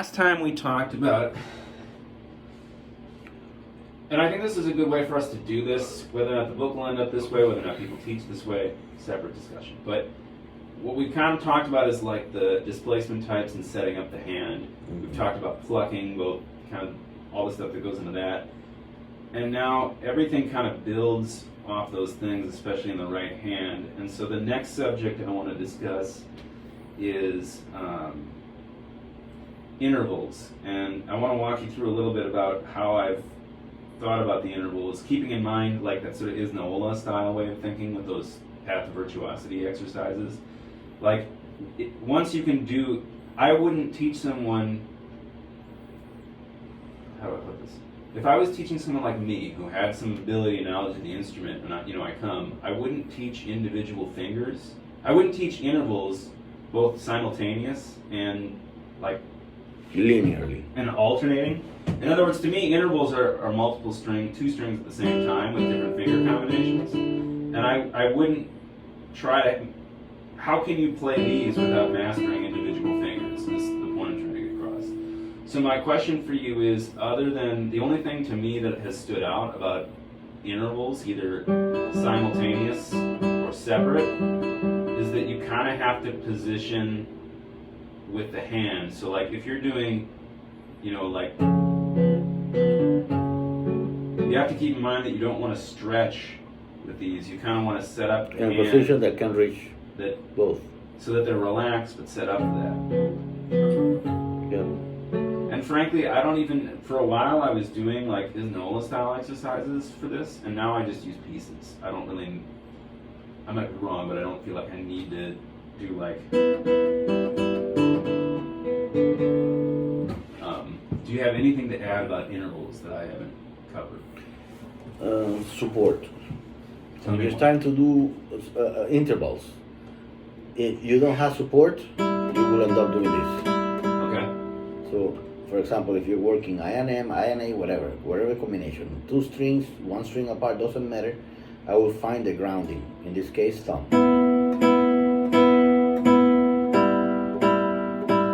Last time we talked about, and I think this is a good way for us to do this, whether or not the book will end up this way, whether or not people teach this way, separate discussion. But what we've kind of talked about is like the displacement types and setting up the hand. We've talked about plucking, both kind of all the stuff that goes into that. And now everything kind of builds off those things, especially in the right hand. And so the next subject I want to discuss is intervals, and I want to walk you through a little bit about how I've thought about the intervals, keeping in mind like that sort of Iznaola style way of thinking with those path to virtuosity exercises. Like once you can do, I wouldn't teach someone, how do I put this? If I was teaching someone like me who had some ability and knowledge of the instrument, and I wouldn't teach individual fingers. I wouldn't teach intervals both simultaneous and like linearly and alternating. In other words, to me, intervals are multiple two strings at the same time with different finger combinations. And I wouldn't try to. How can you play these without mastering individual fingers? This is the point I'm trying to get across. So my question for you is, other than the only thing to me that has stood out about intervals, either simultaneous or separate, is that you kind of have to position with the hand. So like if you're doing, like, you have to keep in mind that you don't want to stretch with these. You kind of want to set up the in a hand position that can reach that both. so that they're relaxed but set up for that. Yeah. And frankly, I don't even, for a while I was doing like Iznaola style exercises for this, and now I just use pieces. I might be wrong, but I don't feel like I need to do like, do you have anything to add about intervals that I haven't covered? Support. Tell When me you're more. starting to do intervals, if you don't have support, you will end up doing this. Okay. So, for example, if you're working INM, INA, whatever combination, 2 strings, 1 string apart, doesn't matter, I will find the grounding, in this case thumb,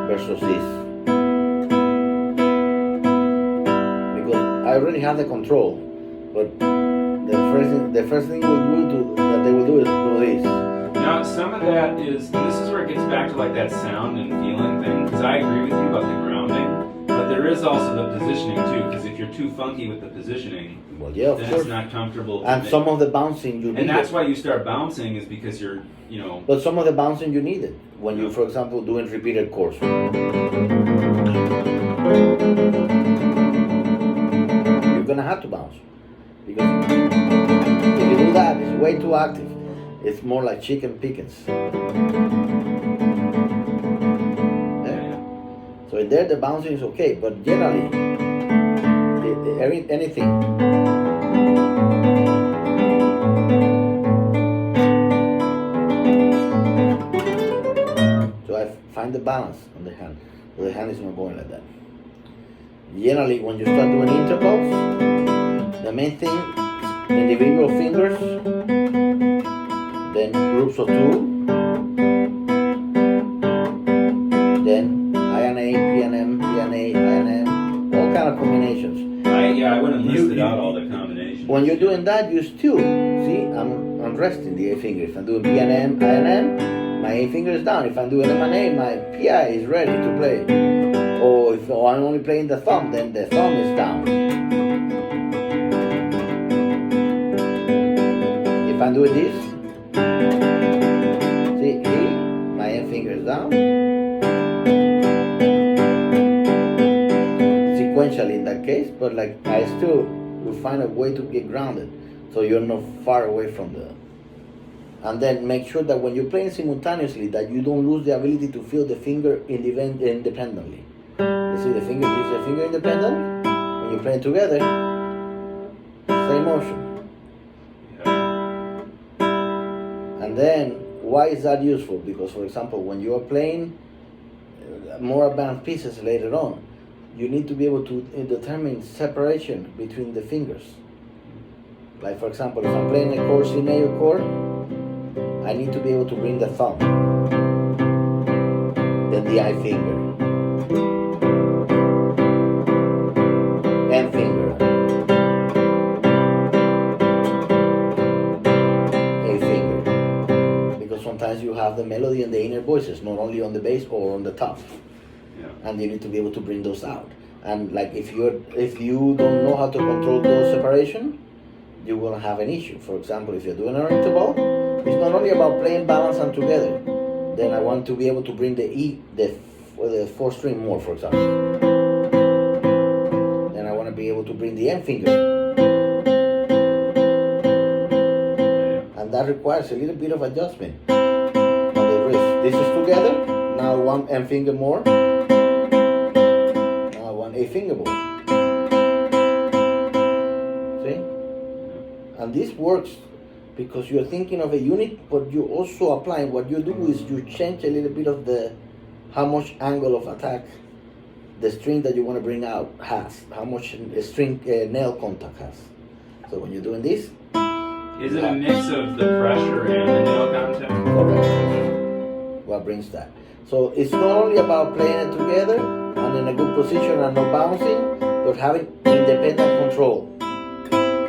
versus this. Because I already have the control, but the first thing that they will do is do this. Now, some of that is, and this is where it gets back to like that sound and feeling thing, because I agree with you about the grounding, but there is also the positioning too, because if you're too funky with the positioning, Well, yeah, of then course. it's not comfortable. to And make- some of the bouncing you need. And that's why you start bouncing, is because you're, But some of the bouncing you need it when you, for example, doing repeated chords. You're gonna have to bounce because if you do that, it's way too active. It's more like chicken pickings. Yeah. So in there, the bouncing is okay, but generally, anything. So I find the balance on the hand. So the hand is not going like that. Generally, when you start doing intervals, the main thing, individual fingers, then groups of 2, then INA, PNM, PNA, INM, all kind of combinations. I wouldn't list it out all the combinations. When you're doing that, you still see I'm resting the A finger. If I'm doing PNM, INM, my A finger is down. If I'm doing M&A, my PI is ready to play. Or if I'm only playing the thumb, then the thumb is down. If I'm doing this, see here, my A finger is down. Sequentially in that case, but like I still will find a way to get grounded, so you're not far away from the. And then make sure that when you're playing simultaneously, that you don't lose the ability to feel the finger independently. You see, the finger is the finger independent. When you're playing together, same motion. And then, why is that useful? Because, for example, when you are playing more advanced pieces later on, you need to be able to determine separation between the fingers. Like, for example, if I'm playing a chord, C major chord, I need to be able to bring the thumb, then the I finger, have the melody and the inner voices, not only on the bass or on the top. Yeah. And you need to be able to bring those out. And like if you don't know how to control those separation, you will have an issue. For example, if you're doing an interval, it's not only about playing balance and together. Then I want to be able to bring the E, the fourth string more, for example. Then I want to be able to bring the M finger. And that requires a little bit of adjustment on the wrist. This is together. Now one M finger more. Now one A finger more. See? And this works because you're thinking of a unit, but you're also applying. What you do is you change a little bit of how much angle of attack the string that you want to bring out has, how much string nail contact has. So when you're doing this, is it a mix of the pressure and the nail contact? correct. What brings that? So it's not only about playing it together and in a good position and not bouncing, but having independent control,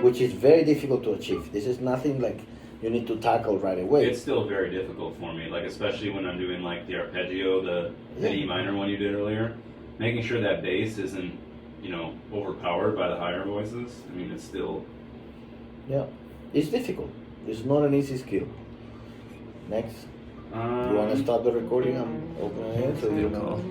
which is very difficult to achieve. This is nothing like you need to tackle right away. It's still very difficult for me, like especially when I'm doing like the arpeggio, the E minor one you did earlier, making sure that bass isn't, overpowered by the higher voices. I mean, it's still. Yeah, it's difficult. It's not an easy skill. Next, you want to start the recording? I'm opening it so you know.